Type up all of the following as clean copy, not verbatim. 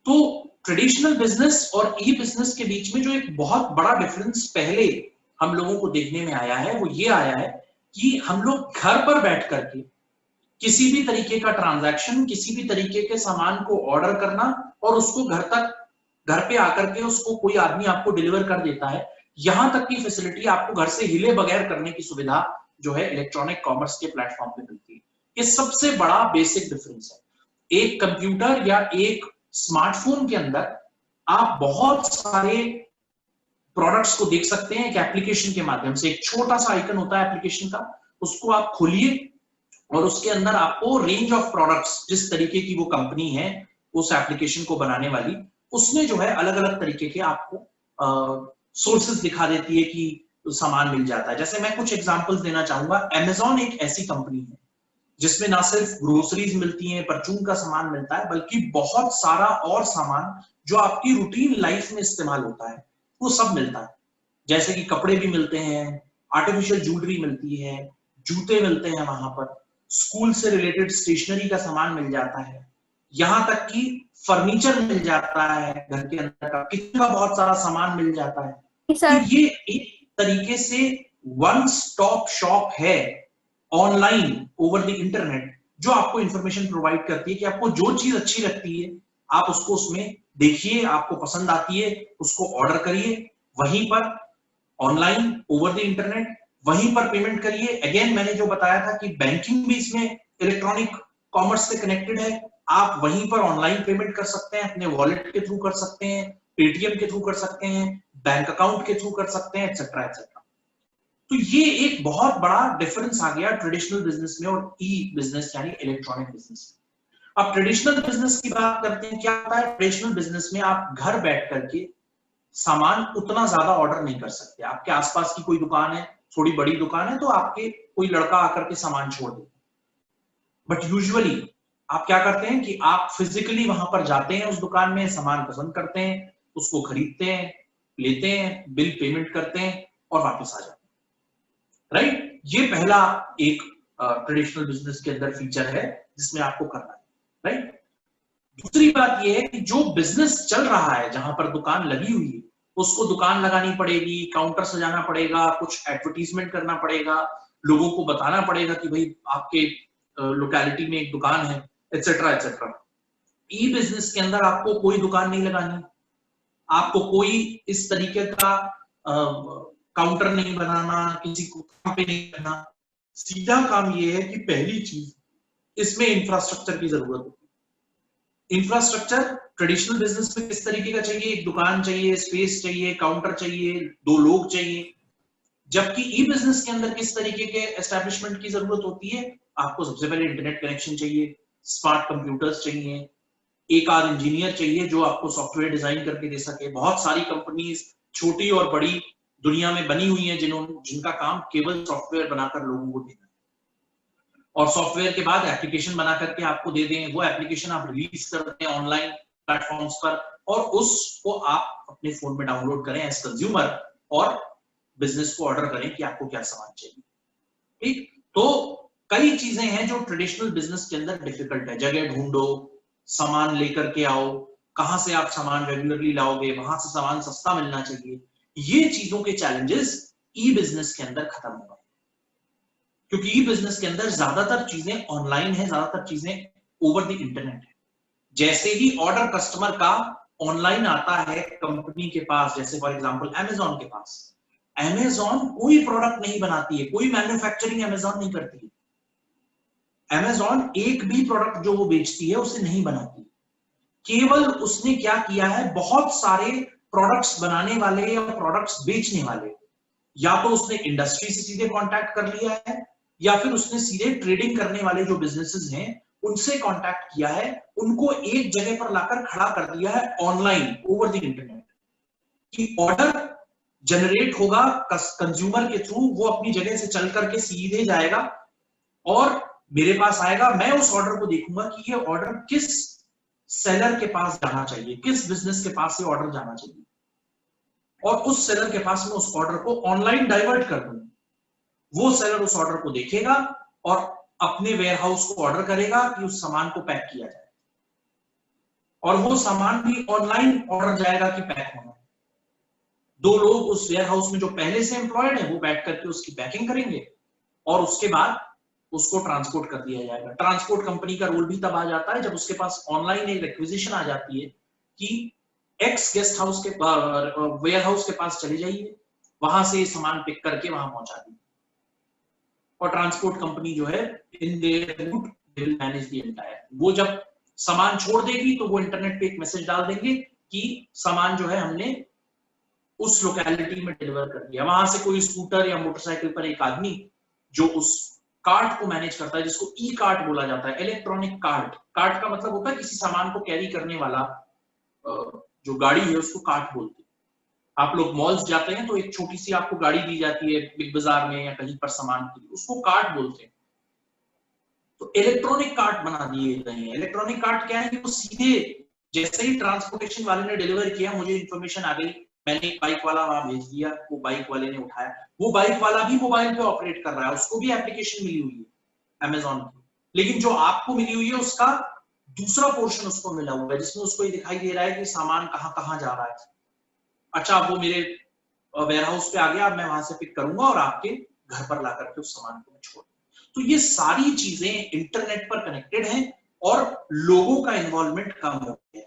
तो traditional business और ई business के बीच में जो एक बहुत बड़ा डिफरेंस पहले हम लोगों को देखने में आया है वो ये आया है कि हम लोग घर पर बैठ करके किसी भी तरीके का ट्रांजैक्शन, किसी भी तरीके के सामान को ऑर्डर करना और उसको घर पे आकर के उसको कोई आदमी आपको डिलीवर कर देता है, यहां तक की फैसिलिटी आपको घर से हिले बगैर करने की सुविधा जो है इलेक्ट्रॉनिक कॉमर्स के प्लेटफॉर्म पे मिलती है। ये सबसे बड़ा बेसिक डिफरेंस है। एक कंप्यूटर या एक स्मार्टफोन के अंदर आप बहुत सारे प्रोडक्ट्स को देख सकते हैं एक एप्लीकेशन के माध्यम से। एक छोटा सा आइकन होता है एप्लीकेशन का, उसको आप खोलिए और उसके अंदर आपको रेंज ऑफ प्रोडक्ट्स, जिस तरीके की वो कंपनी है उस एप्लीकेशन को बनाने वाली, उसमें जो है अलग अलग तरीके के आपको सोर्सेस दिखा देती है कि सामान मिल जाता है। जैसे मैं कुछ एग्जांपल्स देना चाहूंगा। अमेज़न एक ऐसी कंपनी है जिसमें ना सिर्फ ग्रोसरीज मिलती हैं, परचून का सामान मिलता है, बल्कि बहुत सारा और सामान जो आपकी रूटीन लाइफ में इस्तेमाल होता है वो सब मिलता है। जैसे कि कपड़े भी मिलते हैं, आर्टिफिशियल ज्वेलरी मिलती है, जूते मिलते हैं वहां पर, स्कूल से रिलेटेड स्टेशनरी का सामान मिल जाता है, यहां तक कि फर्नीचर मिल जाता है, घर के अंदर का किचन का बहुत सारा सामान मिल जाता है। तो ये एक तरीके से वन स्टॉप शॉप है ऑनलाइन ओवर द इंटरनेट, जो आपको इंफॉर्मेशन प्रोवाइड करती है कि आपको जो चीज अच्छी लगती है आप उसको उसमें देखिए, आपको पसंद आती है उसको ऑर्डर करिए, वहीं पर ऑनलाइन ओवर द इंटरनेट, वहीं पर पेमेंट करिए। अगेन मैंने जो बताया था कि बैंकिंग भी इसमें इलेक्ट्रॉनिक कॉमर्स से कनेक्टेड है। आप वहीं पर ऑनलाइन पेमेंट कर सकते हैं, अपने वॉलेट के थ्रू कर सकते हैं, पेटीएम के थ्रू कर सकते हैं, बैंक अकाउंट के थ्रू कर सकते हैं, एक्सेट्रा एक्सेट्रा। तो ये एक बहुत बड़ा डिफरेंस आ गया ट्रेडिशनल बिजनेस में और ई बिजनेस यानी इलेक्ट्रॉनिक बिजनेस में। अब ट्रेडिशनल बिजनेस की बात करते हैं। क्या होता है ट्रेडिशनल बिजनेस में? आप घर बैठ करके सामान उतना ज्यादा ऑर्डर नहीं कर सकते। आपके आसपास की कोई दुकान है, थोड़ी बड़ी दुकान है, तो आपके कोई लड़का आकर के सामान छोड़ देता है। बट यूजुअली आप क्या करते हैं कि आप फिजिकली वहां पर जाते हैं, उस दुकान में सामान पसंद करते हैं, उसको खरीदते हैं, लेते हैं, बिल पेमेंट करते हैं और वापस आ जाते हैं। राइट? ये पहला एक ट्रेडिशनल बिजनेस के अंदर फीचर है जिसमें आपको करना है। राइट? दूसरी बात यह है कि जो बिजनेस चल रहा है, जहां पर दुकान लगी हुई है, उसको दुकान लगानी पड़ेगी, काउंटर सजाना पड़ेगा, कुछ एडवर्टीजमेंट करना पड़ेगा, लोगों को बताना पड़ेगा कि भाई आपके लोकेलिटी में एक दुकान है, एटसेट्रा एटसेट्रा। ई बिजनेस के अंदर आपको कोई दुकान नहीं लगानी, आपको कोई इस तरीके का काउंटर नहीं बनाना, किसी को काम पे नहीं करना। सीधा काम ये है कि पहली चीज इसमें इंफ्रास्ट्रक्चर की जरूरत होती है। इंफ्रास्ट्रक्चर ट्रेडिशनल बिजनेस में किस तरीके का चाहिए? एक दुकान चाहिए, स्पेस चाहिए, काउंटर चाहिए, 2 लोग चाहिए। जबकि ई बिजनेस के अंदर किस तरीके के एस्टेब्लिशमेंट की जरूरत होती है? आपको सबसे पहले इंटरनेट कनेक्शन चाहिए, स्मार्ट कंप्यूटर्स चाहिए, एक आध इंजीनियर चाहिए जो आपको सॉफ्टवेयर डिजाइन करके दे सके। बहुत सारी कंपनीज छोटी और बड़ी दुनिया में बनी हुई हैं जिनका काम केवल सॉफ्टवेयर बनाकर लोगों को देना है, और सॉफ्टवेयर के बाद एप्लीकेशन बना करके आपको दे दें। वो एप्लीकेशन आप रिलीज करते हैं ऑनलाइन प्लेटफॉर्म्स पर और उसको आप अपने फोन में डाउनलोड करें एज कंज्यूमर और बिजनेस को ऑर्डर करें कि आपको क्या सामान चाहिए। ठीक? तो कई चीजें हैं जो ट्रेडिशनल बिजनेस के अंदर डिफिकल्ट है। जगह ढूंढो, सामान लेकर के आओ, कहां से आप सामान रेगुलरली लाओगे, वहां से सामान सस्ता मिलना चाहिए। ये चीजों के चैलेंजेस ई बिजनेस के अंदर खत्म हो गए, क्योंकि ई बिजनेस के अंदर ज्यादातर चीजें ऑनलाइन है, ज्यादातर चीजें ओवर द इंटरनेट है। जैसे ही ऑर्डर कस्टमर का ऑनलाइन आता है कंपनी के पास, जैसे फॉर एग्जांपल अमेज़न के पास, अमेज़न कोई प्रोडक्ट नहीं बनाती है, कोई मैन्युफैक्चरिंग अमेज़न नहीं करती है। अमेज़न एक भी प्रोडक्ट जो वो बेचती है उसे नहीं बनाती। केवल उसने क्या किया है, बहुत सारे प्रोडक्ट्स बनाने वाले या प्रोडक्ट्स बेचने वाले, या तो उसने इंडस्ट्री से सीधे कांटेक्ट कर लिया है या फिर उसने सीधे ट्रेडिंग करने वाले जो बिजनेसेस हैं उनसे कांटेक्ट किया है, उनको एक जगह पर लाकर खड़ा कर दिया है ऑनलाइन ओवर द इंटरनेट, कि ऑर्डर जनरेट होगा कंज्यूमर के थ्रू, वो अपनी जगह से चल करके सीधे जाएगा और मेरे पास आएगा। मैं उस ऑर्डर को देखूंगा कि ये ऑर्डर किस सेलर के पास जाना चाहिए, किस बिजनेस के पास ये ऑर्डर जाना चाहिए, और उस सेलर के पास में उस ऑर्डर को ऑनलाइन डाइवर्ट कर दूंगा। वो सेलर उस ऑर्डर को देखेगा और अपने वेयर हाउस को ऑर्डर करेगा कि उस सामान को पैक किया जाए। और वो सामान भी ऑनलाइन ऑर्डर जाएगा कि पैक होना है। 2 लोग उस वेयर हाउस में जो पहले से एम्प्लॉयड है वो बैठ करके उसकी पैकिंग करेंगे और उसके बाद उसको ट्रांसपोर्ट कर दिया जाएगा। ट्रांसपोर्ट कंपनी का रोल भी तब आ जाता है जब उसके पास ऑनलाइन एक रिक्विजिशन आ जाती है कि एक्स गेस्ट हाउस के वेयर हाउस के पास चले जाइए, वहां से सामान पिक करके वहां पहुंचा दीजिए और ट्रांसपोर्ट कंपनी जो है in their route they will manage the entire. वो जब सामान छोड़ देगी तो वो इंटरनेट पे एक मैसेज डाल देंगे कि सामान जो है हमने उस लोकेलिटी में डिलीवर कर दिया। वहां से कोई स्कूटर या मोटरसाइकिल पर एक आदमी जो उस कार्ट को मैनेज करता है, जिसको ई कार्ट बोला जाता है, इलेक्ट्रॉनिक कार्ट। कार्ट का मतलब होता है किसी सामान को कैरी करने वाला जो गाड़ी है उसको कार्ट बोलते हैं। आप लोग मॉल्स जाते हैं तो एक छोटी सी आपको गाड़ी दी जाती है बिग बाजार में या कहीं पर सामान के लिए, उसको कार्ट बोलते हैं। तो इलेक्ट्रॉनिक कार्ट बना दिए गए हैं। इलेक्ट्रॉनिक कार्ट क्या है कि वो सीधे जैसे ही ट्रांसपोर्टेशन वाले ने डिलीवर किया, मुझे इंफॉर्मेशन आ गई, मैंने एक बाइक वाला वहां भेज दिया, वो बाइक वाले ने उठाया, वो बाइक वाला भी मोबाइल पे ऑपरेट कर रहा है, उसको भी एप्लीकेशन मिली हुई है अमेजोन की, लेकिन जो आपको मिली हुई है उसका दूसरा पोर्शन उसको मिला हुआ है जिसमें उसको ये दिखाई दे रहा है कि सामान कहाँ कहाँ जा रहा है। अच्छा, वो मेरे वेयर हाउस पे आ गया, अब मैं वहां से पिक करूंगा और आपके घर पर ला करके उस सामान को मैं छोड़। तो ये सारी चीजें इंटरनेट पर कनेक्टेड हैं और लोगों का इन्वॉल्वमेंट कम हो गया है।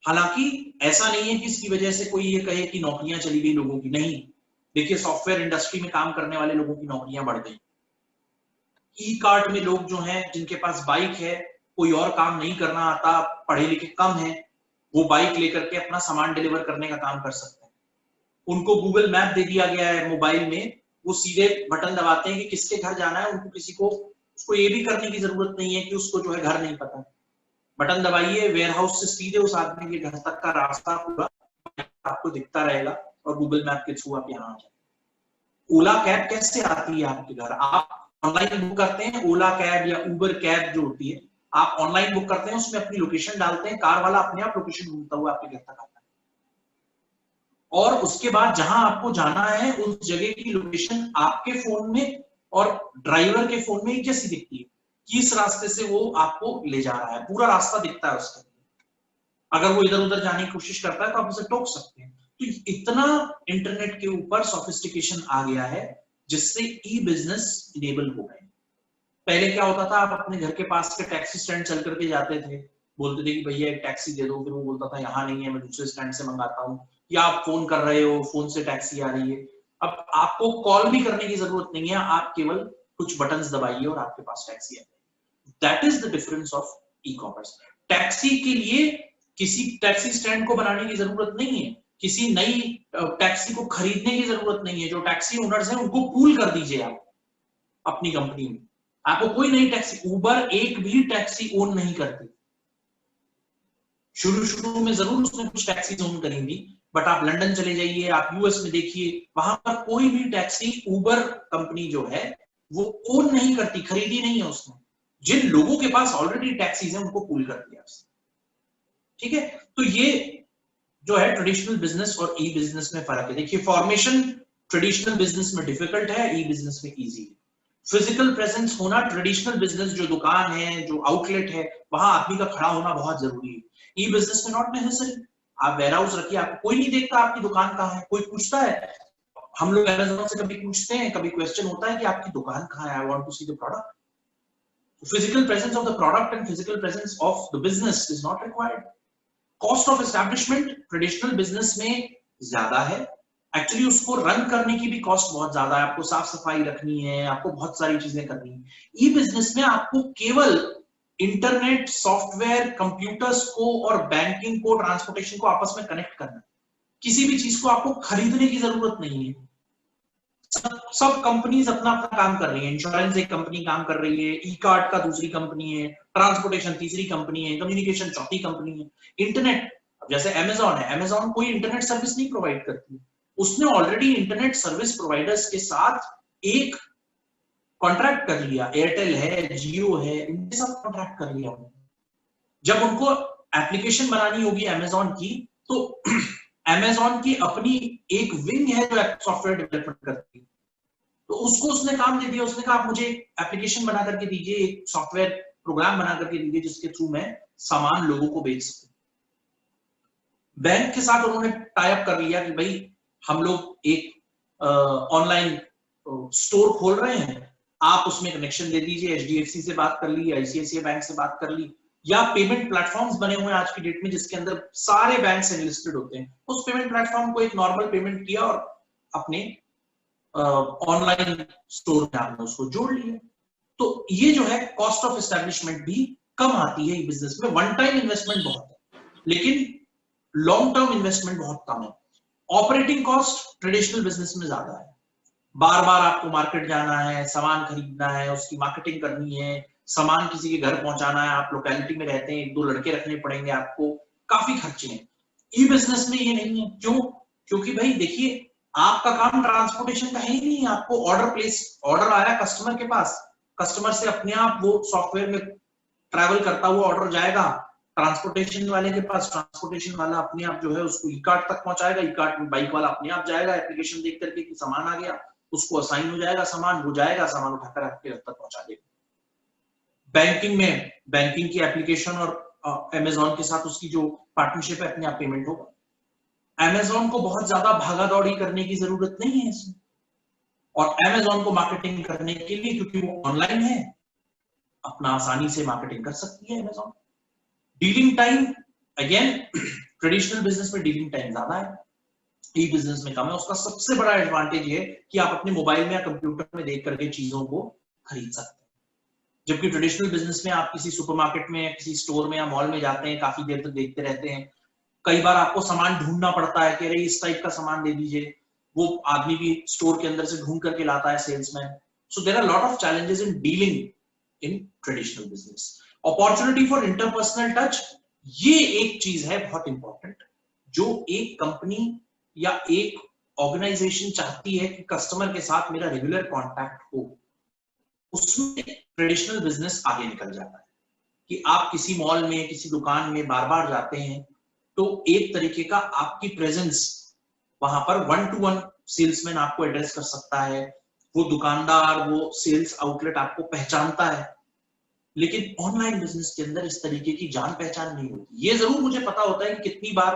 हालांकि ऐसा नहीं है कि इसकी वजह से कोई ये कहे कि नौकरियां चली गई लोगों की, नहीं। देखिए, सॉफ्टवेयर इंडस्ट्री में काम करने वाले लोगों की नौकरियां बढ़ गई। ई कार्ट में लोग जो हैं जिनके पास बाइक है, कोई और काम नहीं करना आता, पढ़े लिखे कम है, वो बाइक लेकर के अपना सामान डिलीवर करने का काम कर सकते हैं। उनको गूगल मैप दे दिया गया है मोबाइल में, वो सीधे बटन दबाते हैं कि किसके घर जाना है, उनको किसी को उसको ये भी करने की जरूरत नहीं है कि उसको जो है घर नहीं पता। बटन दबाइए, वेयर हाउस से सीधे उस आदमी के घर तक का रास्ता पूरा आपको दिखता रहेगा और गूगल मैप के थ्रू आप यहाँ आ जाए। ओला कैब कैसे आती है आपके घर? आप ऑनलाइन बुक करते हैं, ओला कैब या उबर कैब जो होती है, आप ऑनलाइन बुक करते हैं, उसमें अपनी लोकेशन डालते हैं, कार वाला अपने आप लोकेशन ढूंढता हुआ आपके घर तक आता है और उसके बाद जहां आपको जाना है उस जगह की लोकेशन आपके फोन में और ड्राइवर के फोन में एक जैसी दिखती है, किस रास्ते से वो आपको ले जा रहा है, पूरा रास्ता दिखता है उसका। अगर वो इधर उधर जाने की कोशिश करता है तो आप उसे टोक सकते हैं। तो इतना इंटरनेट के ऊपर सोफिस्टिकेशन आ गया है जिससे ई बिजनेस इनेबल हो गए। पहले क्या होता था, आप अपने घर के पास के टैक्सी स्टैंड चल करके जाते थे, बोलते थे कि भैया एक टैक्सी दे दो, फिर वो बोलता था यहाँ नहीं है, मैं दूसरे स्टैंड से मंगाता हूँ, या आप फोन कर रहे हो, फोन से टैक्सी आ रही है। अब आपको कॉल भी करने की जरूरत नहीं है, आप केवल कुछ बटन्स दबाइए और आपके पास टैक्सी आ जाएगी। That is the difference of e commerce. Taxi के लिए किसी टैक्सी स्टैंड को बनाने की जरूरत नहीं है, किसी नई टैक्सी को खरीदने की जरूरत नहीं है। जो टैक्सी ओनर्स हैं उनको पूल कर दीजिए आप अपनी कंपनी में। आपको कोई नई टैक्सी, उबर एक भी टैक्सी ओन नहीं करती। शुरू में जरूर उसने कुछ टैक्सी ओन करेंगी, बट आप लंदन चले जाइए, आप यूएस में देखिए, वहां पर कोई भी टैक्सी उबर कंपनी जो है वो ओन नहीं करती, खरीदी नहीं है उसने। जिन लोगों के पास ऑलरेडी टैक्सीज है उनको पूल कर दिया उसने। ठीक है, तो ये जो है ट्रेडिशनल बिजनेस और ई बिजनेस में फर्क है। देखिए, फॉर्मेशन ट्रेडिशनल बिजनेस में डिफिकल्ट है, ई बिजनेस में इजी है। फिजिकल प्रेजेंस होना ट्रेडिशनल बिजनेस, जो दुकान है, जो आउटलेट है, वहां आदमी का खड़ा होना बहुत जरूरी है। ई बिजनेस में नॉट नेसेसरी। आप वेयर हाउस रखिए, आपको कोई नहीं देखता आपकी दुकान कहाँ है। कोई पूछता है, हम लोग अमेज़न से कभी पूछते हैं, कभी क्वेश्चन होता है कि आपकी दुकान कहाँ है, I want to see the product. Physical presence of the product and physical presence of the business is not required. Cost of establishment traditional business में ज्यादा है, एक्चुअली उसको रन करने की भी कॉस्ट बहुत ज्यादा है, आपको साफ सफाई रखनी है, आपको बहुत सारी चीजें करनी है। ई बिजनेस में आपको केवल इंटरनेट, सॉफ्टवेयर, कंप्यूटर्स को और बैंकिंग को, ट्रांसपोर्टेशन को आपस में कनेक्ट करना है। किसी भी चीज को आपको खरीदने की जरूरत नहीं है। सब कंपनीज अपना अपना काम कर रही है। इंश्योरेंस एक कंपनी काम कर रही है, ई कार्ड का दूसरी कंपनी है, ट्रांसपोर्टेशन तीसरी कंपनी है, कम्युनिकेशन चौथी कंपनी है, इंटरनेट जैसे अमेजॉन है, अमेजॉन कोई इंटरनेट सर्विस नहीं प्रोवाइड करती, उसने ऑलरेडी इंटरनेट सर्विस प्रोवाइडर्स के साथ एक कॉन्ट्रैक्ट कर लिया। एयरटेल है, जियो है, इनके साथ कॉन्ट्रैक्ट कर लिया। जब उनको एप्लीकेशन बनानी होगी अमेजॉन की, तो अमेजॉन की अपनी एक विंग है जो सॉफ्टवेयर डेवलपमेंट करती है, तो उसको उसने काम दे दिया। उसने कहा आप मुझे एप्लीकेशन बना करके दीजिए, एक सॉफ्टवेयर प्रोग्राम बना करके दीजिए जिसके थ्रू मैं सामान लोगों को बेच सको। बैंक के साथ उन्होंने टाई अप कर लिया कि भाई हम लोग एक ऑनलाइन स्टोर खोल रहे हैं, आप उसमें कनेक्शन दे दीजिए, एचडीएफसी से बात कर ली, आईसीआईसीआई बैंक से बात कर ली, या पेमेंट प्लेटफॉर्म्स बने हुए हैं आज की डेट में जिसके अंदर सारे बैंक लिस्टेड होते हैं, उस पेमेंट प्लेटफॉर्म को एक नॉर्मल पेमेंट किया और अपने ऑनलाइन स्टोर में आपने उसको जोड़ लिया। तो ये जो है कॉस्ट ऑफ एस्टैब्लिशमेंट भी कम आती है बिजनेस में। वन टाइम इन्वेस्टमेंट बहुत है लेकिन लॉन्ग टर्म इन्वेस्टमेंट बहुत कम है। ऑपरेटिंग कॉस्ट ट्रेडिशनल बिजनेस में ज्यादा है, बार बार आपको मार्केट जाना है, सामान खरीदना है, उसकी मार्केटिंग करनी है, सामान किसी के घर पहुंचाना है, आप लोकेलिटी में रहते हैं, एक दो लड़के रखने पड़ेंगे आपको, काफी खर्चे हैं। ई बिजनेस में ये नहीं है। क्यों? क्योंकि भाई देखिए आपका काम ट्रांसपोर्टेशन का है ही नहीं, आपको ऑर्डर आया कस्टमर के पास, कस्टमर से अपने आप वो सॉफ्टवेयर में ट्रैवल करता हुआ ऑर्डर जाएगा ट्रांसपोर्टेशन वाले के पास, ट्रांसपोर्टेशन वाला अपने आप जो है उसको ई कार्ट तक पहुंचाएगा, ई कार्ट में बाइक वाला अपने आप जाएगा एप्लीकेशन देख करके कि सामान आ गया, उसको असाइन हो जाएगा सामान, वो जाएगा सामान उठाकर आपके घर तक पहुंचा देगा। बैंकिंग में बैंकिंग की एप्लीकेशन और अमेजॉन के साथ उसकी जो पार्टनरशिप है, अपने आप पेमेंट होगा। अमेजॉन को बहुत ज्यादा भागा दौड़ी करने की जरूरत नहीं है इसमें, और अमेजॉन को मार्केटिंग करने के लिए क्योंकि वो ऑनलाइन है अपना आसानी से मार्केटिंग कर सकती है Amazon. Dealing time again traditional business में डीलिंग टाइम ज्यादा है, ई बिजनेस में कम है। उसका सबसे बड़ा एडवांटेज है कि आप अपने मोबाइल में या कंप्यूटर में देख करके चीजों को खरीद सकते हैं, जबकि ट्रेडिशनल बिजनेस में आप किसी सुपरमार्केट में, किसी स्टोर में या मॉल में जाते हैं, काफी देर तक देखते रहते हैं, कई बार आपको सामान ढूंढना पड़ता है कि अरे इस टाइप का सामान दे दीजिए, वो आदमी भी स्टोर के अंदर से ढूंढ करके लाता है salesman. So there are lot of challenges in dealing in traditional business. Opportunity for interpersonal touch, ये एक चीज है बहुत इंपॉर्टेंट, जो एक कंपनी या एक ऑर्गेनाइजेशन चाहती है कि कस्टमर के साथ मेरा रेगुलर कांटेक्ट हो, उसमें ट्रेडिशनल बिजनेस आगे निकल जाता है। कि आप किसी मॉल में, किसी दुकान में बार बार जाते हैं तो एक तरीके का आपकी प्रेजेंस वहां पर 1-to-1 सेल्समैन आपको एड्रेस कर सकता है, वो दुकानदार, वो सेल्स आउटलेट आपको पहचानता है। लेकिन ऑनलाइन बिजनेस के अंदर इस तरीके की जान पहचान नहीं होती। ये जरूर मुझे पता होता है कि कितनी बार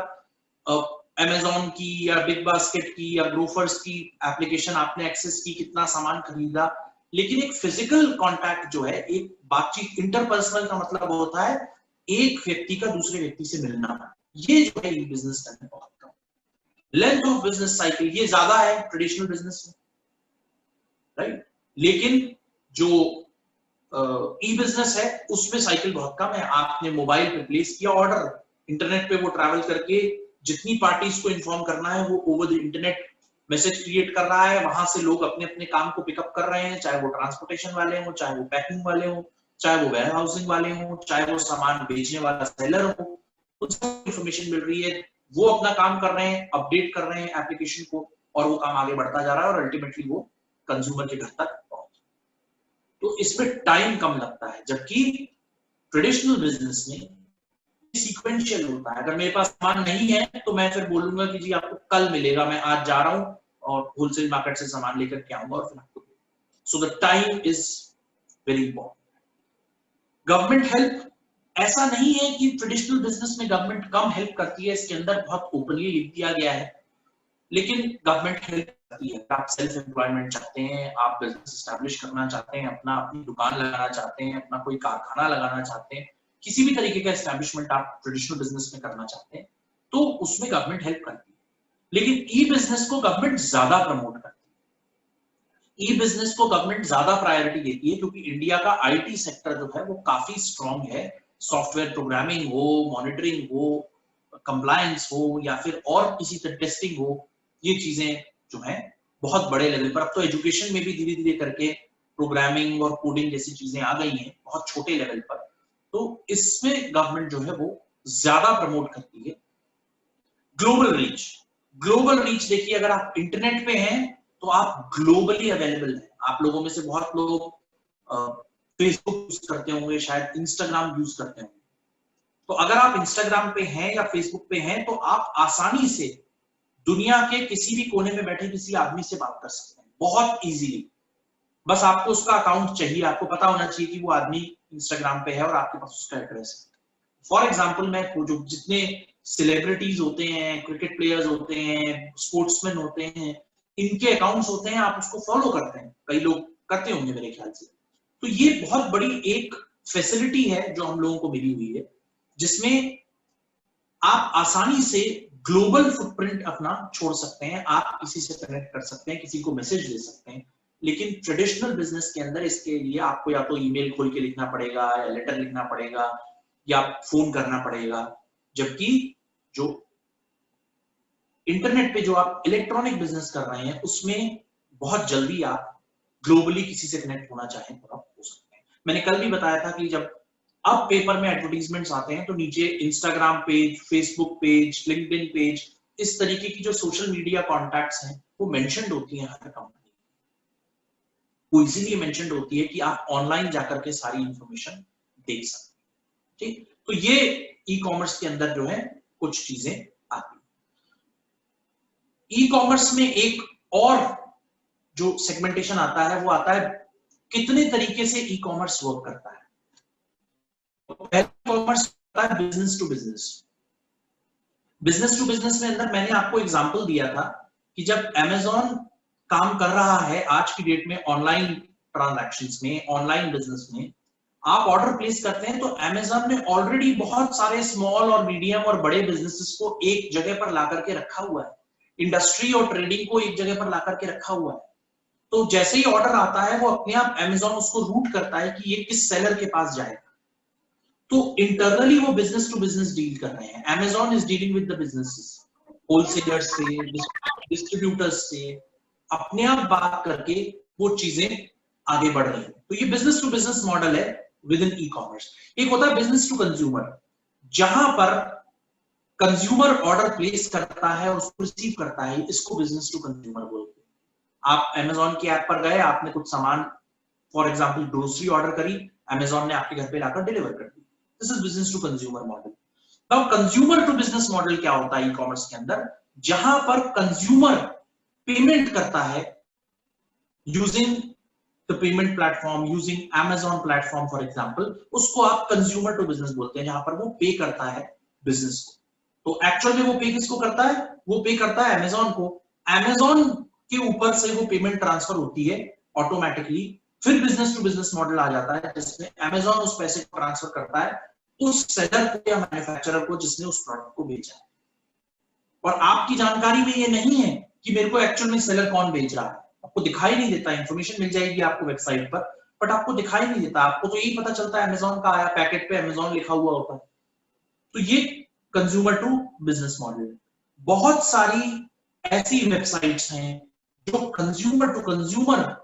अमेजॉन की या बिग बास्केट की या ग्रोफर्स की एप्लीकेशन आपने एक्सेस की, कितना सामान खरीदा, लेकिन एक फिजिकल कांटेक्ट जो है, एक बातचीत, इंटरपर्सनल का मतलब होता है एक व्यक्ति का दूसरे व्यक्ति से मिलना, ये जो है बिजनेस में बहुत कम। लेंथ ऑफ बिजनेस साइकिल ये ज्यादा है ट्रेडिशनल बिजनेस में, राइट, लेकिन जो ई बिजनेस है उसमें साइकिल बहुत कम है। आपने मोबाइल पे प्लेस किया ऑर्डर, इंटरनेट पे वो ट्रैवल करके जितनी पार्टीज को इन्फॉर्म करना है वो over the internet message create कर रहा है, वहां से लोग अपने अपने काम को पिकअप कर रहे हैं, चाहे वो ट्रांसपोर्टेशन वाले हो, चाहे वो पैकिंग वाले हो, चाहे वो वेयर हाउसिंग वाले हो, चाहे वो सामान बेचने वाला सेलर हो, उसको इंफॉर्मेशन मिल रही है, वो अपना काम कर रहे हैं, अपडेट कर रहे हैं एप्लीकेशन को, और वो काम आगे बढ़ता जा रहा है और अल्टीमेटली वो कंज्यूमर के घर तक पहुंच। तो इसमें टाइम कम लगता है, जबकि ट्रेडिशनल बिजनेस में सीक्वेंशियल होता है। अगर मेरे पास सामान नहीं है तो मैं फिर बोलूंगा कि जी आपको कल मिलेगा, मैं आज जा रहा हूं और होलसेल मार्केट से सामान लेकर के आऊंगा और फिर आपको। So the time is very important. Government help, ऐसा नहीं है कि ट्रेडिशनल बिजनेस में गवर्नमेंट कम हेल्प करती है, इसके अंदर बहुत ओपनली लिख दिया गया है, लेकिन गवर्नमेंट हेल्प करती है। आप सेल्फ एम्प्लॉयमेंट चाहते हैं, आप बिजनेस एस्टैब्लिश करना चाहते हैं, अपनी दुकान लगाना चाहते हैं, अपना कोई कारखाना लगाना चाहते हैं, किसी भी तरीके का एस्टैब्लिशमेंट आप ट्रेडिशनल बिजनेस में करना चाहते हैं, तो उसमें गवर्नमेंट हेल्प करती है। लेकिन ई बिजनेस को गवर्नमेंट ज्यादा प्रमोट करती है, ई बिजनेस को गवर्नमेंट ज्यादा प्रायोरिटी देती है, क्योंकि इंडिया का आईटी सेक्टर जो है वो काफी स्ट्रॉन्ग है। सॉफ्टवेयर प्रोग्रामिंग हो, मॉनिटरिंग हो, कंप्लायंस हो, या फिर और किसी तरह टेस्टिंग हो, ये चीजें जो है बहुत बड़े लेवल पर। अब तो एजुकेशन में भी धीरे धीरे करके प्रोग्रामिंग और कोडिंग जैसी चीजें आ गई हैं बहुत छोटे लेवल पर, तो इसमें गवर्नमेंट जो है वो ज्यादा प्रमोट करती है। ग्लोबल रीच, ग्लोबल रीच देखिए, अगर आप इंटरनेट पे हैं तो आप ग्लोबली अवेलेबल हैं। आप लोगों में से बहुत लोग फेसबुक यूज करते होंगे, शायद इंस्टाग्राम यूज करते होंगे, तो अगर आप इंस्टाग्राम पे हैं या फेसबुक पे हैं तो आप आसानी से दुनिया के किसी भी कोने में बैठे किसी आदमी से बात कर सकते हैं बहुत इजीली। बस आपको उसका अकाउंट चाहिए, आपको पता होना चाहिए कि वो आदमी इंस्टाग्राम पे है और आपके पास उसका एड्रेस है। फॉर एग्जाम्पल मैं जो जितने सेलिब्रिटीज होते हैं, क्रिकेट प्लेयर्स होते हैं, स्पोर्ट्समैन होते हैं, इनके अकाउंट्स होते हैं, आप उसको फॉलो करते हैं, कई लोग करते होंगे मेरे ख्याल से। तो ये बहुत बड़ी एक फैसिलिटी है जो हम लोगों को मिली हुई है, जिसमें आप आसानी से ग्लोबल फुटप्रिंट अपना छोड़ सकते हैं, आप किसी से कनेक्ट कर सकते हैं, किसी को मैसेज दे सकते हैं। लेकिन ट्रेडिशनल बिजनेस के अंदर इसके लिए आपको या तो ईमेल खोल के लिखना पड़ेगा, या लेटर लिखना पड़ेगा, या फोन करना पड़ेगा। जबकि जो इंटरनेट पे जो आप इलेक्ट्रॉनिक बिजनेस कर रहे हैं, उसमें बहुत जल्दी आप ग्लोबली किसी से कनेक्ट होना चाहें तो आप हो सकते हैं। मैंने कल भी बताया था कि जब अब पेपर में एडवर्टीजमेंट्स आते हैं तो नीचे Instagram page, Facebook page, LinkedIn page, इस तरीके की जो सोशल मीडिया कॉन्टैक्ट्स हैं वो मेंशन्ड होती हैं हर कंपनी। वो इसीलिए मेंशन्ड होती है कि आप ऑनलाइन जाकर के सारी इंफॉर्मेशन देख सकते हैं। ठीक, तो ये ई कॉमर्स के अंदर जो है कुछ चीजें आती हैं। ई कॉमर्स में एक और जो सेगमेंटेशन आता है वो आता है कितने तरीके से ई कॉमर्स वर्क करता है। पहला कॉमर्स होता है business to business. Business to business में अंदर मैंने आपको एग्जांपल दिया था कि जब Amazon काम कर रहा है आज की डेट में ऑनलाइन ट्रांजैक्शंस में, ऑनलाइन बिजनेस में, आप ऑर्डर प्लेस करते हैं तो Amazon ने ऑलरेडी बहुत सारे स्मॉल और मीडियम और बड़े बिजनेसेस को एक जगह पर ला करके रखा हुआ है, इंडस्ट्री और ट्रेडिंग को एक जगह पर ला करके रखा हुआ है। तो जैसे ही ऑर्डर आता है वो अपने आप Amazon उसको रूट करता है कि ये किस सेलर के पास जाएगा। तो इंटरनली वो बिजनेस टू बिजनेस डील कर रहे हैं। Amazon is dealing with the businesses, wholesalers से, डिस्ट्रीब्यूटर्स से, अपने आप बात करके वो चीजें आगे बढ़ रही हैं। तो ये बिजनेस टू बिजनेस मॉडल है विद इन ई कॉमर्स। एक होता है बिजनेस टू कंज्यूमर, जहां पर कंज्यूमर ऑर्डर प्लेस करता है और उसको रिसीव करता है, इसको बिजनेस टू कंज्यूमर बोलते हैं। आप Amazon की ऐप पर गए, आपने कुछ सामान फॉर एग्जांपल ग्रोसरी ऑर्डर करी, Amazon ने आपके घर पे लाकर डिलीवर कर दी। This is business to consumer model. Now consumer to business model क्या होता है ई कॉमर्स के अंदर, जहां पर कंज्यूमर पेमेंट करता है using the payment platform, using Amazon platform for example, उसको आप कंज्यूमर टू बिजनेस बोलते हैं, जहां पर वो पे करता है बिजनेस को। तो एक्चुअल में वो पे किसको करता है? वो पे करता है Amazon को। Amazon के ऊपर से वो पेमेंट ट्रांसफर होती है ऑटोमेटिकली। फिर बिजनेस टू बिजनेस मॉडल आ जाता है जिसमें Amazon उस पैसे को ट्रांसफर करता है उस सेलर को या मैन्युफैक्चरर को जिसने उस प्रोडक्ट को बेचा है। और आपकी जानकारी में ये नहीं है कि मेरे को एक्चुअल में सेलर कौन बेच रहा है, आपको दिखाई नहीं देता। इंफॉर्मेशन मिल जाएगी आपको वेबसाइट पर, बट आपको दिखाई नहीं देता। आपको तो यही पता चलता है Amazon का आया, पैकेट पे Amazon लिखा हुआ होता है। तो ये कंज्यूमर टू बिजनेस मॉडल है। बहुत सारी ऐसी वेबसाइट्स हैं जो consumer to consumer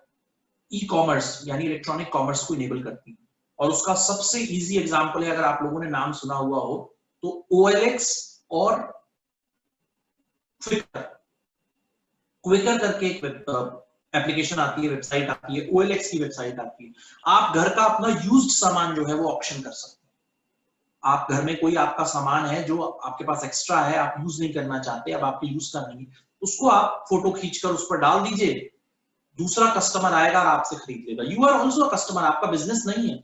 e commerce यानी इलेक्ट्रॉनिक कॉमर्स को इनेबल करती है। और उसका सबसे इजी एग्जांपल है, अगर आप लोगों ने नाम सुना हुआ हो तो OLX और क्विकर करके एक एप्लीकेशन आती है, वेबसाइट आती है, OLX की वेबसाइट आती है। आप घर का अपना यूज्ड सामान जो है वो ऑप्शन कर सकते हैं। आप घर में कोई आपका सामान है जो आपके पास एक्स्ट्रा है, आप यूज नहीं करना चाहते, अब आपके यूज का नहीं, उसको आप फोटो खींचकर उस पर डाल दीजिए, दूसरा कस्टमर आएगा और आपसे खरीद लेगा। You are also a customer, आपका बिजनेस नहीं है।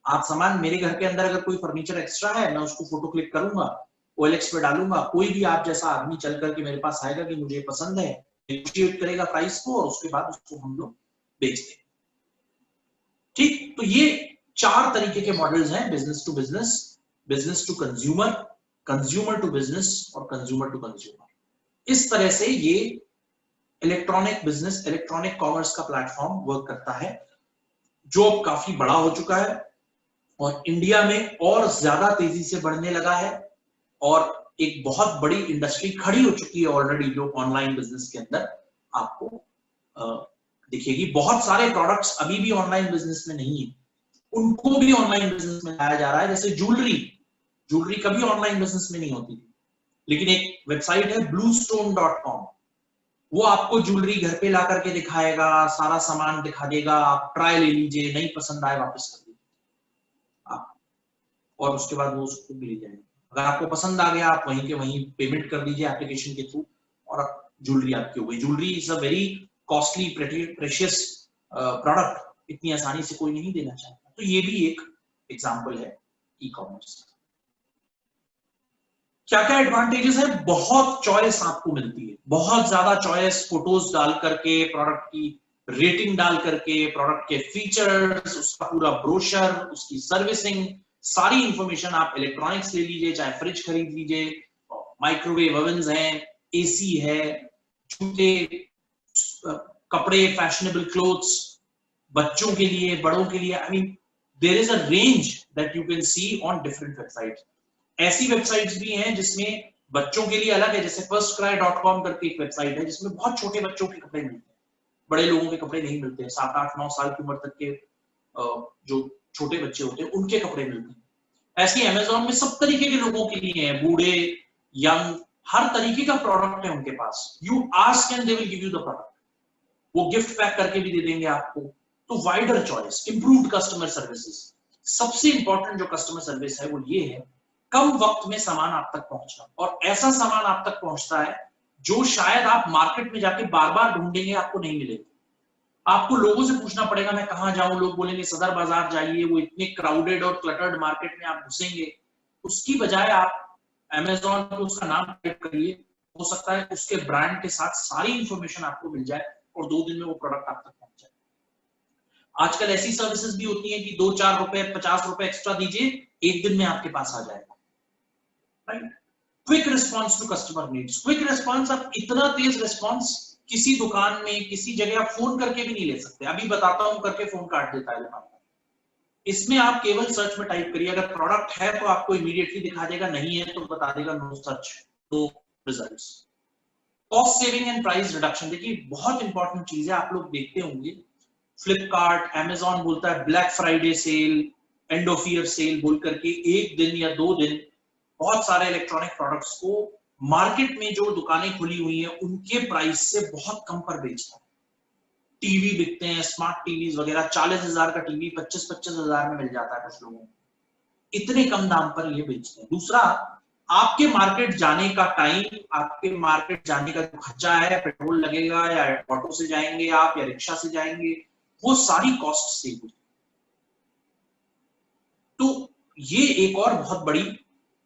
आप सामान, मेरे घर के अंदर अगर कोई फर्नीचर एक्स्ट्रा है, मैं उसको फोटो क्लिक करूंगा, OLX पे डालूंगा, कोई भी आप जैसा आदमी चल करके मेरे पास आएगा कि मुझे पसंद है, नेगोशिएट करेगा प्राइस को और उसके बाद उसको हम लोग बेच देंगे। ठीक, तो ये 4 तरीके के मॉडल्स हैं, business to business, business to consumer, consumer to business और कंज्यूमर टू कंज्यूमर। इस तरह से ये इलेक्ट्रॉनिक बिजनेस, इलेक्ट्रॉनिक कॉमर्स का प्लेटफॉर्म वर्क करता है, जो काफी बड़ा हो चुका है और इंडिया में और ज्यादा तेजी से बढ़ने लगा है। और एक बहुत बड़ी इंडस्ट्री खड़ी हो चुकी है ऑलरेडी, जो ऑनलाइन बिजनेस के अंदर आपको दिखेगी। बहुत सारे प्रोडक्ट्स अभी भी ऑनलाइन बिजनेस में नहीं है, उनको भी ऑनलाइन बिजनेस में लाया जा रहा है। जैसे ज्वेलरी कभी ऑनलाइन बिजनेस में नहीं होती थी, लेकिन एक वेबसाइट है bluestone.com, वो आपको ज्वेलरी घर पे ला करके दिखाएगा, सारा सामान दिखा देगा, आप ट्राई ले लीजिए, नहीं पसंद आए वापस कर दीजिए और उसके बाद वो उसको मिल जाएगा। अगर आपको पसंद आ गया, आप वहीं के वहीं पेमेंट कर दीजिए एप्लीकेशन के थ्रू और ज्वेलरी आपकी हो गई। Jewellery is a very costly precious product, इतनी आसानी से कोई नहीं देना चाहता। तो ये भी एक एग्जांपल है ई कॉमर्स। क्या क्या एडवांटेजेस है, बहुत चॉइस आपको मिलती है, बहुत ज्यादा चॉइस, फोटोज डाल करके, प्रोडक्ट की रेटिंग डाल करके, प्रोडक्ट के फीचर्स, उसका पूरा ब्रोशर, उसकी सर्विसिंग, सारी इंफॉर्मेशन आप इलेक्ट्रॉनिक्स ले लीजिए, चाहे फ्रिज खरीद लीजिए, माइक्रोवेव ओवन्स हैं, एसी है, जूते, कपड़े, फैशनेबल क्लोथ्स, बच्चों के लिए, बड़ों के लिए, I mean there is a range that you can see on different websites. ऐसी वेबसाइट्स भी हैं जिसमें बच्चों के लिए अलग है, जैसे firstcry.com करके एक वेबसाइट है जिसमें बहुत छोटे बच्चों के कपड़े मिलते हैं, बड़े लोगों के कपड़े नहीं मिलते हैं, 7 8 9 साल की उम्र तक के जो छोटे बच्चे होते हैं उनके कपड़े मिलते हैं। ऐसे अमेजोन में सब तरीके के लोगों के लिए हैं, बूढ़े, यंग, हर तरीके का प्रोडक्ट है उनके पास। You ask and they will give you the product, वो गिफ्ट पैक करके भी दे देंगे आपको। तो wider choice, improved customer services, सबसे इंपॉर्टेंट जो कस्टमर सर्विस है वो ये है, कम वक्त में सामान आप तक पहुंचना, और ऐसा सामान आप तक पहुंचता है जो शायद आप मार्केट में जाके बार बार ढूंढेंगे आपको नहीं मिलेगा। आपको लोगों से पूछना पड़ेगा मैं कहां जाऊं, लोग बोलेंगे सदर बाजार जाइए, वो इतने क्राउडेड और क्लटर्ड मार्केट में आप घुसेंगे। उसकी बजाय आप अमेजोन को उसका नाम टाइप करिए, हो सकता है उसके ब्रांड के साथ सारी इंफॉर्मेशन आपको मिल जाए और 2 दिन में वो प्रोडक्ट आप तक पहुंच जाए। आजकल ऐसी सर्विसेज भी होती है कि 2 4 रुपए 50 रुपए एक्स्ट्रा दीजिए, 1 दिन में आपके पास आ जाएगा। Right, quick response to customer needs, quick response, आप इतना तेज रिस्पॉन्स किसी दुकान में किसी जगह आप फोन करके भी नहीं ले सकते। अभी बताता हूं करके फोन काट देता है दुकान। इसमें आप केवल सर्च में टाइप करिए, अगर प्रोडक्ट है तो आपको इमीडिएटली दिखा देगा, नहीं है तो बता देगा no search, no results. Cost saving and price reduction, देखिए बहुत इंपॉर्टेंट चीज है, आप लोग देखते होंगे फ्लिपकार्ट, अमेजॉन बोलता है black Friday sale, end of year cell बोल करके 1 दिन या 2 दिन बहुत सारे इलेक्ट्रॉनिक प्रोडक्ट्स को मार्केट में जो दुकानें खुली हुई हैं उनके प्राइस से बहुत कम पर बेचता है। टीवी बिकते हैं, स्मार्ट टीवी वगैरह, 40,000 का टीवी 25-25,000 में मिल जाता है कुछ लोगों को, इतने कम दाम पर ये बेचते हैं। दूसरा, आपके मार्केट जाने का टाइम, आपके मार्केट जाने का जो खर्चा है, पेट्रोल लगेगा या ऑटो से जाएंगे आप या रिक्शा से जाएंगे, वो सारी कॉस्ट सेव होती है। तो ये एक और बहुत बड़ी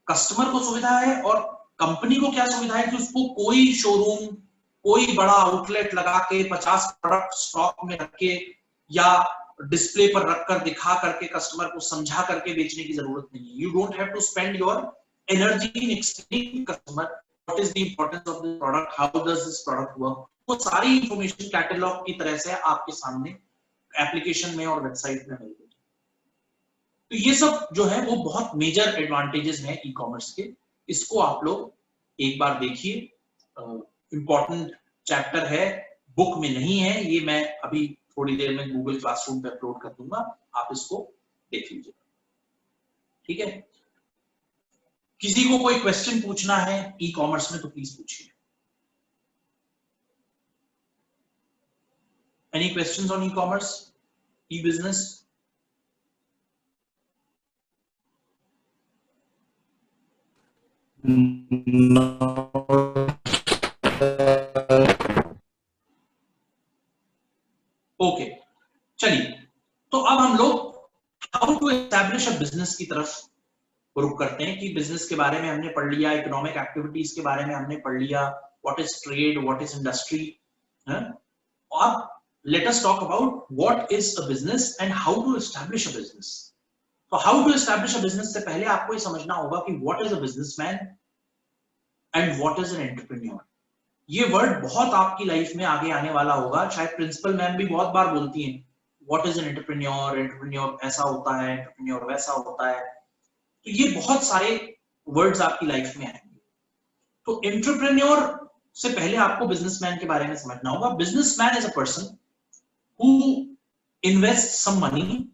कस्टमर को सुविधा है, और कंपनी को क्या सुविधा है कि उसको कोई शोरूम, कोई बड़ा आउटलेट लगा के 50 प्रोडक्ट स्टॉक में रख के या डिस्प्ले पर रखकर दिखा करके कस्टमर को समझा करके बेचने की जरूरत नहीं है। You don't have to spend your energy in explaining customer what is the importance of this product, how does this product work. वो सारी इंफॉर्मेशन कैटलॉग की तरह से आपके सामने एप्लीकेशन में और वेबसाइट में मिलती है। तो ये सब जो है वो बहुत मेजर एडवांटेजेस हैं ई कॉमर्स के, इसको आप लोग एक बार देखिए। इंपॉर्टेंट चैप्टर है, बुक में नहीं है ये, मैं अभी थोड़ी देर में गूगल क्लासरूम पे अपलोड कर दूंगा, आप इसको देख लीजिएगा। ठीक है, किसी को कोई क्वेश्चन पूछना है ई कॉमर्स में तो प्लीज पूछिए। Any questions on e commerce, e business? Okay, चलिए, तो अब हम लोग how to establish a business की तरफ रुक करते हैं कि बिजनेस के बारे में हमने पढ़ लिया, इकोनॉमिक एक्टिविटीज के बारे में हमने पढ़ लिया, what is trade, what is industry. अब let us talk about what is a business and how to establish a business. तो how to establish a business से पहले आपको ये समझना होगा कि what is a businessman and what is an entrepreneur. ये वर्ड बहुत आपकी लाइफ में आगे आने वाला होगा, शायद प्रिंसिपल मैम भी बहुत बार बोलती हैं what is an entrepreneur, entrepreneur ऐसा होता है, एंटरप्रेन्योर वैसा होता है। तो ये बहुत सारे वर्ड्स आपकी लाइफ में आएंगे। तो एंटरप्रेन्योर से पहले आपको बिजनेसमैन के बारे में समझना होगा। Businessman is a person who invest some money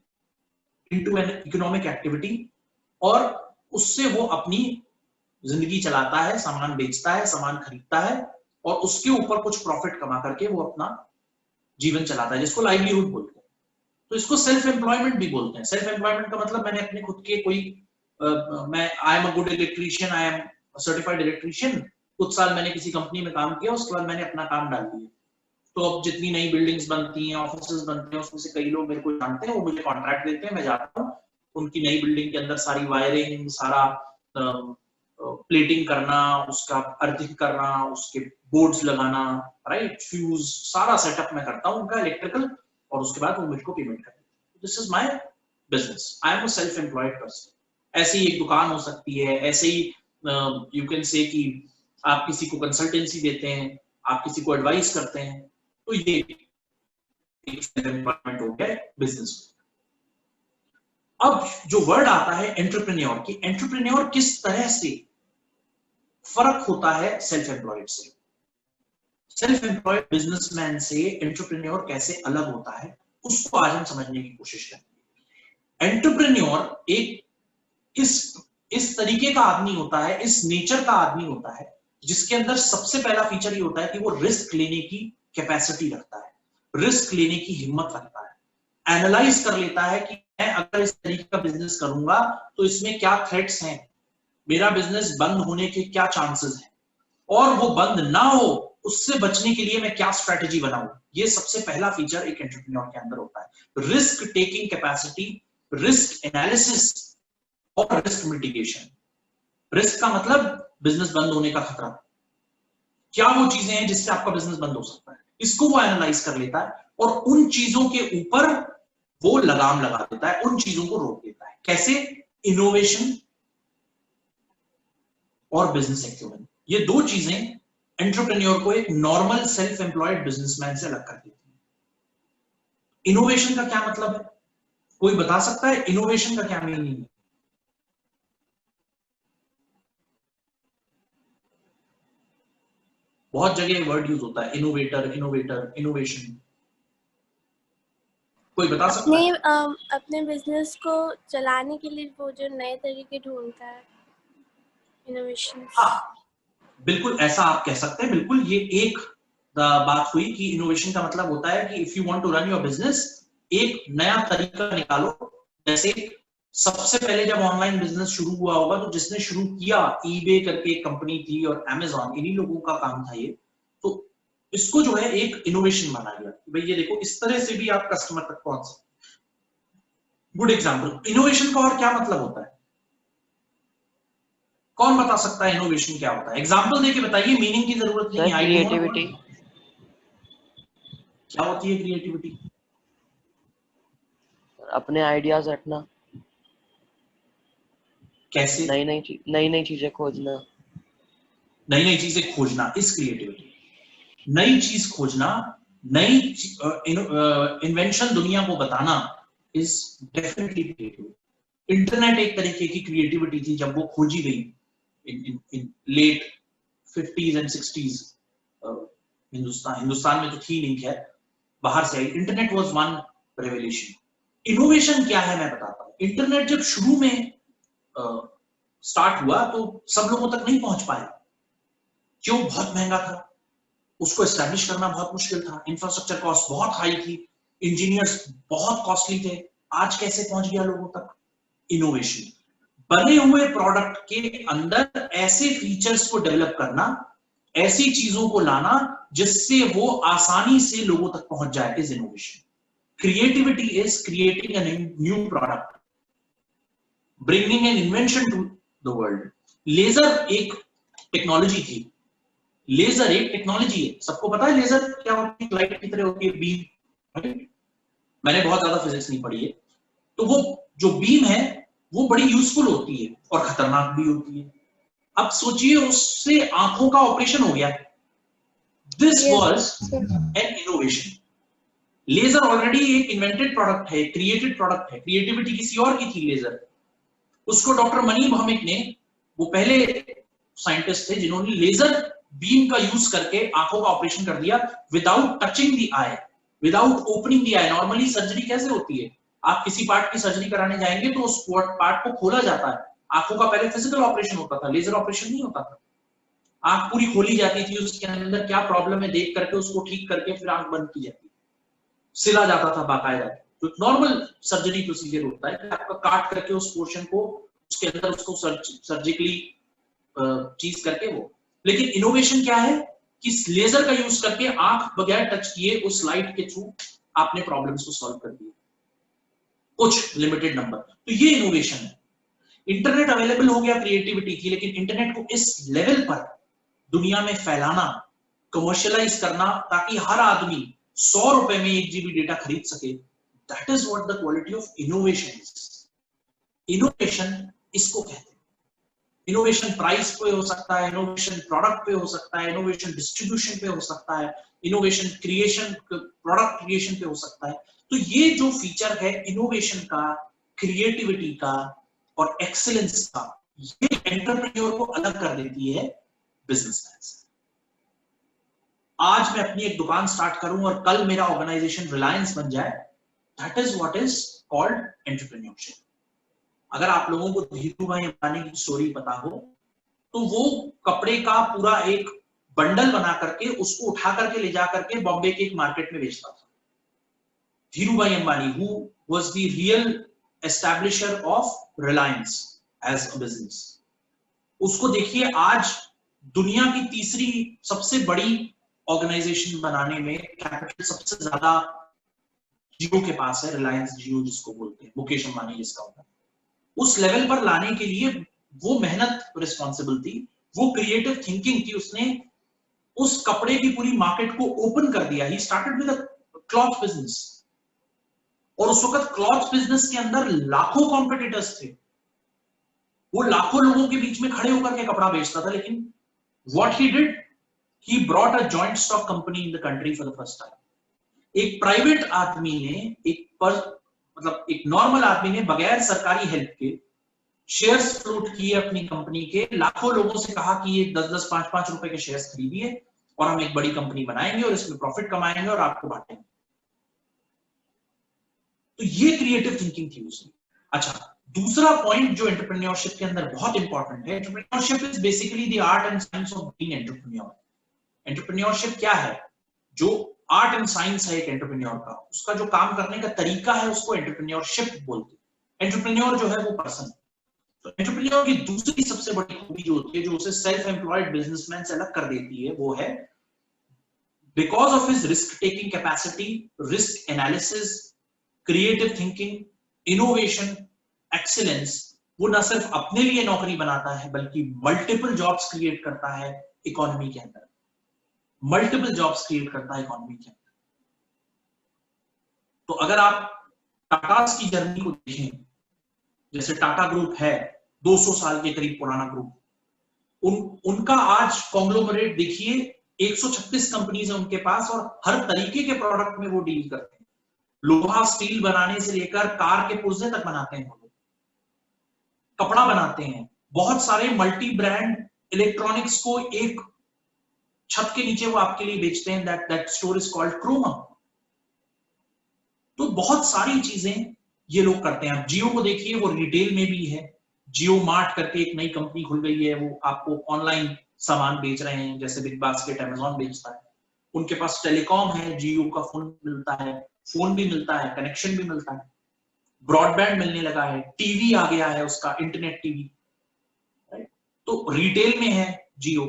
into an economic activity, और उससे वो अपनी जिंदगी चलाता है, सामान बेचता है, सामान खरीदता है, और उसके ऊपर कुछ प्रॉफिट कमा करके वो अपना जीवन चलाता है, जिसको लाइवलीहुड बोलते हैं। तो इसको सेल्फ एम्प्लॉयमेंट भी बोलते हैं। सेल्फ एम्प्लॉयमेंट का मतलब मैंने अपने खुद के कोई मैं I am a good electrician, I am certified electrician, कुछ साल मैंने किसी कंपनी में काम किया, उसके बाद मैंने अपना काम डाल दिया। तो अब जितनी नई बिल्डिंग्स बनती हैं, ऑफिसेस बनते हैं, उसमें से कई लोग मेरे को जानते हैं, वो मुझे कॉन्ट्रैक्ट देते हैं, मैं जाता हूँ उनकी नई बिल्डिंग के अंदर सारी वायरिंग, सारा प्लेटिंग करना, उसका अर्थिंग करना, उसके बोर्ड्स लगाना, राइट, फ्यूज, सारा सेटअप मैं करता हूँ उनका इलेक्ट्रिकल, और उसके बाद वो मुझको पेमेंट करते हैं। This is my business, I am a self employed person. ऐसे ही एक दुकान हो सकती है, ऐसे ही यू कैन से कि आप किसी को कंसल्टेंसी देते हैं, आप किसी को एडवाइस करते हैं, तो ये एक सेल्फ एम्प्लॉयमेंट हो गया बिजनेस। अब जो वर्ड आता है एंटरप्रेन्योर की, एंटरप्रेन्योर किस तरह से फर्क होता है सेल्फ एम्प्लॉयड से, सेल्फ एम्प्लॉयड बिजनेसमैन से एंटरप्रेन्योर कैसे अलग होता है, उसको आज हम समझने की कोशिश करेंगे। एंटरप्रेन्योर एक इस तरीके का आदमी होता है, इस नेचर का आदमी होता है, जिसके अंदर सबसे पहला फीचर ये होता है कि वो रिस्क लेने की कैपेसिटी रखता है, रिस्क लेने की हिम्मत रखता है, एनालाइज कर लेता है कि मैं अगर इस तरीके का बिजनेस करूंगा तो इसमें क्या थ्रेट्स हैं, मेरा बिजनेस बंद होने के क्या चांसेस हैं, और वो बंद ना हो उससे बचने के लिए मैं क्या स्ट्रेटेजी बनाऊं। ये सबसे पहला फीचर एक एंटरप्रेन्योर के अंदर होता है, risk taking capacity, risk analysis और रिस्क मिटिगेशन। रिस्क का मतलब बिजनेस बंद होने का खतरा, क्या वो चीजें हैं जिससे आपका बिजनेस बंद हो सकता है, इसको वो एनालाइज कर लेता है और उन चीजों के ऊपर वो लगाम लगा देता है, उन चीजों को रोक देता है। कैसे? इनोवेशन और बिजनेस एक्यूमेन, ये दो चीजें एंटरप्रेन्योर को एक नॉर्मल सेल्फ एम्प्लॉयड बिजनेसमैन से अलग कर देती है। इनोवेशन का क्या मतलब है, कोई बता सकता है इनोवेशन का क्या मीनिंग है? बहुत जगह वर्ड यूज होता है, इनोवेटर, इनोवेटर, इनोवेशन, कोई बता सकता है? अपने बिजनेस को चलाने के लिए वो जो नए तरीके ढूंढता है, इनोवेशन। हाँ, बिल्कुल ऐसा आप कह सकते हैं, बिल्कुल। ये एक बात हुई कि इनोवेशन का मतलब होता है कि if you want to run your business, एक नया तरीका निकालो। जैसे सबसे पहले जब ऑनलाइन बिजनेस शुरू हुआ होगा तो जिसने शुरू किया, ईबे करके एक कंपनी थी और अमेज़न, इन्हीं लोगों का काम था ये। तो इसको जो है एक इनोवेशन माना गया, भाई ये देखो इस तरह से भी आप कस्टमर तक पहुंच सकते। Good example. इनोवेशन का और क्या मतलब होता है, कौन बता सकता है इनोवेशन क्या होता है? एग्जांपल देके बताइए, मीनिंग की जरूरत नहीं है। क्रिएटिविटी। क्या होती है क्रिएटिविटी? अपने आइडियाज रखना, कैसे? नई नई चीजें खोजना, नई नई चीजें खोजना इस क्रिएटिविटी। नई चीज खोजना, नई इन्वेंशन दुनिया को बताना इज डेफिनेटली क्रिएटिविटी। इंटरनेट एक तरीके की क्रिएटिविटी थी जब वो खोजी गई इन late 50s and 60s। Hindustan में तो थी नहीं, खैर बाहर से आई। Internet was one revolution. Innovation क्या है मैं बताता हूं। इंटरनेट जब शुरू में स्टार्ट हुआ तो सब लोगों तक नहीं पहुंच पाया, क्यों? बहुत महंगा था, उसको एस्टैब्लिश करना बहुत मुश्किल था, इंफ्रास्ट्रक्चर कॉस्ट बहुत हाई थी, इंजीनियर्स बहुत कॉस्टली थे। आज कैसे पहुंच गया लोगों तक? इनोवेशन, बने हुए प्रोडक्ट के अंदर ऐसे फीचर्स को डेवलप करना, ऐसी चीजों को लाना जिससे वो आसानी से लोगों तक पहुंच जाए, is innovation. Creativity is creating a new product, bringing an invention to the world. Laser एक टेक्नोलॉजी थी, लेजर एक टेक्नोलॉजी है, सबको पता है लेजर क्या होती है, लाइट की तरह होती है, बीम, राइट? मैंने बहुत ज्यादा फिजिक्स नहीं पढ़ी है, तो वो जो बीम है वो बड़ी यूजफुल होती है और खतरनाक भी होती है। अब सोचिए उससे आंखों का ऑपरेशन हो गया, this was an innovation. Laser already एक इन्वेंटेड प्रोडक्ट है, क्रिएटेड प्रोडक्ट है, क्रिएटिविटी किसी और की थी लेजर। उसको डॉक्टर मनी भौमिक ने, वो पहले साइंटिस्ट थे जिन्होंने लेजर बीम का यूज करके आंखों का ऑपरेशन कर दिया without touching the I, without opening the I. Normally surgery कैसे होती है, आप किसी पार्ट की सर्जरी कराने जाएंगे तो उस पार्ट को खोला जाता है, आंखों का पहले फिजिकल ऑपरेशन होता था, लेजर ऑपरेशन नहीं होता था। आंख पूरी खोली जाती थी, उसके अंदर क्या प्रॉब्लम है देख करके उसको ठीक करके फिर आंख बंद की जाती, सिला जाता था बाकायदा। तो नॉर्मल सर्जरी प्रोसीजर होता है कि आपका काट करके उस पोर्शन को, उसके अंदर उसको सर्जिकली चीज करके वो। लेकिन इनोवेशन क्या है कि लेजर का यूज करके आंख बगैर टच किए उस लाइट के थ्रू आपने प्रॉब्लम्स को सॉल्व कर दिया, कुछ लिमिटेड नंबर। तो ये इनोवेशन है। इंटरनेट अवेलेबल हो गया क्रिएटिविटी की, लेकिन इंटरनेट को इस लेवल पर दुनिया में फैलाना, कमर्शियलाइज करना, ताकि हर आदमी 100 रुपए में 1 GB डेटा खरीद सके, that is what the quality of innovation is. Innovation इसको कहते हैं। इनोवेशन प्राइस पे हो सकता है, इनोवेशन प्रोडक्ट पे हो सकता है, इनोवेशन डिस्ट्रीब्यूशन पे हो सकता है, इनोवेशन क्रिएशन, प्रोडक्ट क्रिएशन पे हो सकता है। तो ये जो फीचर है इनोवेशन का, क्रिएटिविटी का और एक्सीलेंस का, ये एंटरप्रेन्योर को अलग कर देती है बिजनेसमैन से। आज मैं अपनी एक दुकान स्टार्ट करूं और कल मेरा ऑर्गेनाइजेशन रिलायंस बन जाए, that is what is called entrepreneurship. अगर आप लोगों को धीरूभाई अंबानी की स्टोरी पता हो, तो वो कपड़े का पूरा एक बंडल बना करके उसको उठा करके ले जा करके बॉम्बे के एक मार्केट में बेचता था। Dhirubhai Ambani, who was the real establisher of Reliance as a business. उसको देखिए आज दुनिया की तीसरी सबसे बड़ी ऑर्गेनाइजेशन बनाने में कैपिटल सबसे ज्यादा जियो के पास है, रिलायंस जियो जिसको बोलते हैं, मुकेश अंबानी जिसका होता है। उस लेवल पर लाने के लिए वो मेहनत रिस्पॉन्सिबल थी, वो क्रिएटिव थिंकिंग थी। उसने उस कपड़े की पूरी मार्केट को ओपन कर दिया। He started with a cloth business, और उस वक्त क्लॉथ बिजनेस के अंदर लाखों कॉम्पिटिटर्स थे। वो लाखों लोगों के बीच में खड़े होकर के कपड़ा बेचता था, लेकिन what he did, he brought a joint stock company in the country for the first time. एक प्राइवेट आदमी ने, मतलब एक नॉर्मल आदमी ने बगैर सरकारी हेल्प के शेयर्स फ्लोट किए अपनी कंपनी के, लाखों लोगों से कहा कि ये 10-10, 5-5 रुपए के शेयर्स खरीदिए और हम एक बड़ी कंपनी बनाएंगे और इसमें प्रॉफिट कमाएंगे और आपको बांटेंगे। तो ये क्रिएटिव थिंकिंग थी उसमें। अच्छा, दूसरा पॉइंट जो एंटरप्रेन्योरशिप के अंदर बहुत इंपॉर्टेंट है, entrepreneurship is basically the art and science of being entrepreneur. Entrepreneurship क्या है? जो आर्ट एंड साइंस है एक एंटरप्रेन्योर का, उसका जो काम करने का तरीका है, उसको एंटरप्रेन्योरशिप बोलते हैं। एंटरप्रेन्योर जो है वो पर्सन है। तो एंटरप्रेन्योर की दूसरी सबसे बड़ी खूबी जो होती है, जो उसे सेल्फ एम्प्लॉयड बिजनेसमैन से अलग कर देती है, वो है because of his risk taking capacity, risk analysis, creative thinking, innovation, excellence, वो न सिर्फ अपने लिए नौकरी बनाता है बल्कि मल्टीपल जॉब्स क्रिएट करता है इकोनॉमी के अंदर। मल्टीपल जॉब्स क्रिएट करता है इकोनॉमी के अंदर। तो अगर आप टाटास की जर्नी को देखें, जैसे टाटा ग्रुप है 200 साल के करीब पुराना ग्रुप, उनका आज कॉन्ग्लोमरेट देखिए, 136 कंपनीज है उनके पास और हर तरीके के प्रोडक्ट में वो डील करते हैं। लोहा स्टील बनाने से लेकर कार के पुर्जे तक बनाते हैं, वो लोग कपड़ा बनाते हैं, बहुत सारे मल्टी ब्रांड इलेक्ट्रॉनिक्स को एक छत के नीचे वो आपके लिए बेचते हैं। That store is called Croma. तो बहुत सारी चीजें ये लोग करते हैं। आप जियो को देखिए, वो रिटेल में भी है। जियो मार्ट करके एक नई कंपनी खुल गई है, वो आपको ऑनलाइन सामान बेच रहे हैं, जैसे बिग बास्केट अमेज़न बेचता है। उनके पास टेलीकॉम है, जियो का फोन मिलता है, फोन भी मिलता है, कनेक्शन भी मिलता है, ब्रॉडबैंड मिलने लगा है, टीवी आ गया है उसका, इंटरनेट टीवी। तो रिटेल में है जियो।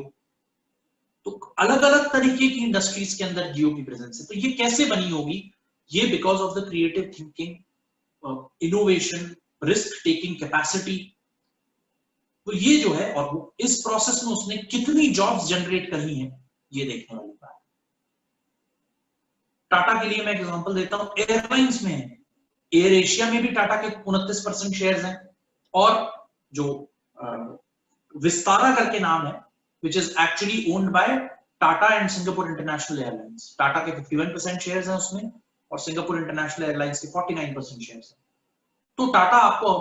तो अलग अलग तरीके की इंडस्ट्रीज के अंदर जियो की प्रेजेंस है। तो ये कैसे बनी होगी? ये because of the creative thinking, innovation, risk taking capacity. तो ये जो है, और वो इस प्रोसेस में उसने कितनी जॉब्स जनरेट करी हैं, ये देखने वाली बात है। टाटा के लिए मैं एग्जांपल देता हूं, एयरलाइंस में एयर एशिया में भी टाटा के 29% शेयर्स हैं, और जो विस्तारा करके नाम है, which is actually owned by Tata and Singapore International Airlines. Tata के 51% शेयर्स हैं उसमें, और सिंगापुर इंटरनेशनल एयरलाइंस के 49% शेयर्स हैं। तो टाटा आपको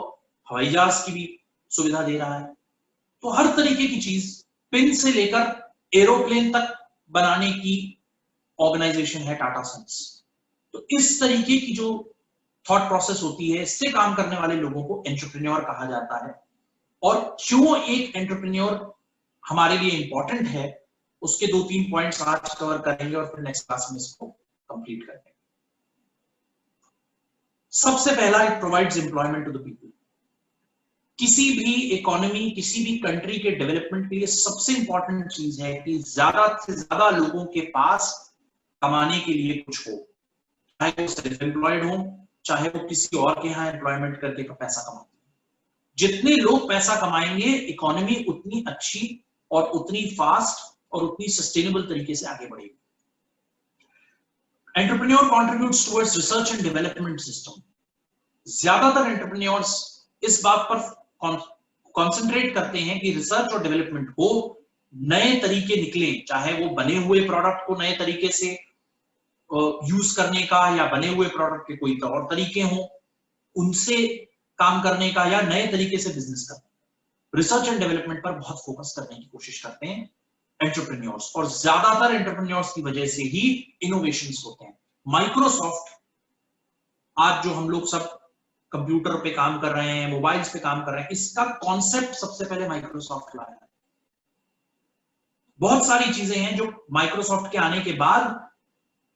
हवाई जहाज की भी सुविधा दे रहा है। तो हर तरीके की चीज, पिन से लेकर एरोप्लेन तक बनाने की ऑर्गेनाइजेशन है टाटा सन्स। तो इस तरीके की जो थॉट प्रोसेस होती है, इससे काम करने वाले लोगों को एंटरप्रेन्योर कहा जाता है। और क्यों एक एंटरप्रेन्योर हमारे लिए इंपॉर्टेंट है, उसके 2-3 पॉइंट्स आज कवर करेंगे और फिर नेक्स्ट क्लास में इसको कंप्लीट करेंगे। सबसे पहला, it provides employment to the people. किसी भी इकोनॉमी, किसी भी कंट्री के डेवलपमेंट के लिए सबसे इंपॉर्टेंट चीज है कि ज्यादा से ज्यादा लोगों के पास कमाने के लिए कुछ हो, चाहे वो सेल्फ एम्प्लॉयड हो, चाहे वो किसी और के यहाँ एम्प्लॉयमेंट करके का पैसा कमाते हैं। जितने लोग पैसा कमाएंगे इकोनॉमी उतनी अच्छी और उतनी फास्ट और उतनी सस्टेनेबल तरीके से आगे बढ़ेगी। Entrepreneur contributes towards research and development system. ज्यादातर एंटरप्रेन्योर्स इस बात पर कॉन्सेंट्रेट करते हैं कि रिसर्च और डेवलपमेंट हो, नए तरीके निकले, चाहे वो बने हुए प्रोडक्ट को नए तरीके से यूज करने का या बने हुए प्रोडक्ट के कोई और तरीके हों उनसे काम करने का, या नए तरीके से बिजनेस करने का। रिसर्च एंड डेवलपमेंट पर बहुत फोकस करने की कोशिश करते हैं एंटरप्रेन्योर्स, और ज्यादातर एंटरप्रेन्योर्स की वजह से ही इनोवेशंस होते हैं। माइक्रोसॉफ्ट, आज जो हम लोग सब कंप्यूटर पे काम कर रहे हैं, मोबाइल्स पे काम कर रहे हैं, इसका कॉन्सेप्ट सबसे पहले माइक्रोसॉफ्ट लाया। बहुत सारी चीजें हैं जो माइक्रोसॉफ्ट के आने के बाद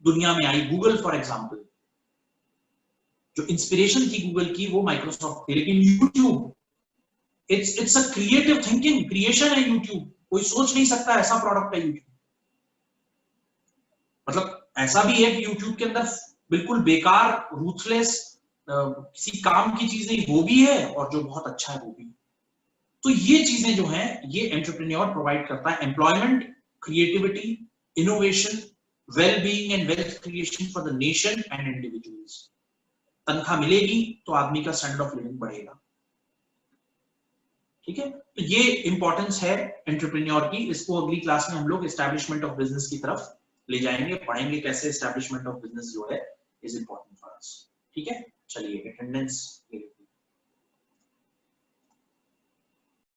दुनिया में आई। गूगल फॉर एग्जांपल, जो इंस्पिरेशन थी गूगल की वो माइक्रोसॉफ्ट थी। लेकिन YouTube, it's a creative thinking, creation है यूट्यूब। कोई सोच नहीं सकता ऐसा प्रोडक्ट है यूट्यूब। मतलब ऐसा भी है कि यूट्यूब के अंदर बिल्कुल बेकार, रूथलेस, किसी काम की चीज नहीं, वो भी है, और जो बहुत अच्छा है वो भी। तो ये चीजें जो हैं ये एंटरप्रेन्योर प्रोवाइड करता है। Employment, creativity, innovation, well-being and wealth creation for the nation and individuals. तनख्वाह मिलेगी तो आदमी का स्टैंडर्ड ऑफ लिविंग बढ़ेगा। ठीक है, तो ये इंपॉर्टेंस है एंटरप्रेन्योर की। इसको अगली क्लास में हम लोग एस्टैब्लिशमेंट ऑफ बिजनेस की तरफ ले जाएंगे, पढ़ेंगे कैसे एस्टैब्लिशमेंट ऑफ बिजनेस जो है इज इंपॉर्टेंट फॉर अस। ठीक है, चलिए अटेंडेंस